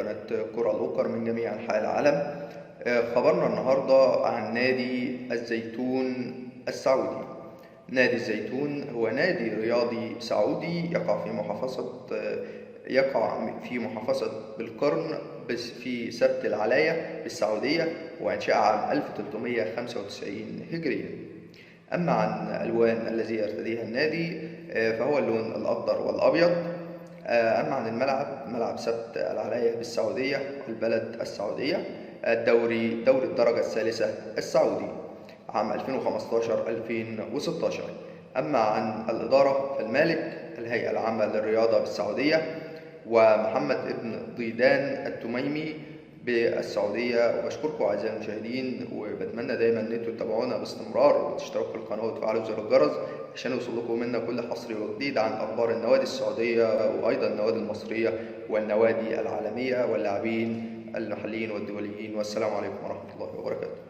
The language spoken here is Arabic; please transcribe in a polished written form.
قناة كرة الأوكر من جميع أنحاء العالم. خبرنا النهاردة عن نادي الزيتون السعودي. نادي الزيتون هو نادي رياضي سعودي يقع في محافظة بالقرن في سبت العلاية بالسعودية، وأنشأ عام 1395 هجريا. أما عن ألوان الذي يرتديها النادي فهو اللون الأخضر والأبيض. أما عن الملعب، ملعب سبت العلاية بالسعودية البلد السعودية، دوري الدرجة الثالثة السعودي عام 2015-2016. أما عن الإدارة فالمالك الهيئة العامة للرياضة بالسعودية، ومحمد ابن ضيدان التميمي بالسعودية. وبشكركم أعزائي المشاهدين، وبتمنى دايما إن انتوا تتابعونا باستمرار وتشتركوا في القناة وتفعلوا زر الجرس عشان يوصل لكم منا كل حصري وجديد عن أخبار النوادي السعودية وأيضا النوادي المصرية والنوادي العالمية واللاعبين المحليين والدوليين. والسلام عليكم ورحمة الله وبركاته.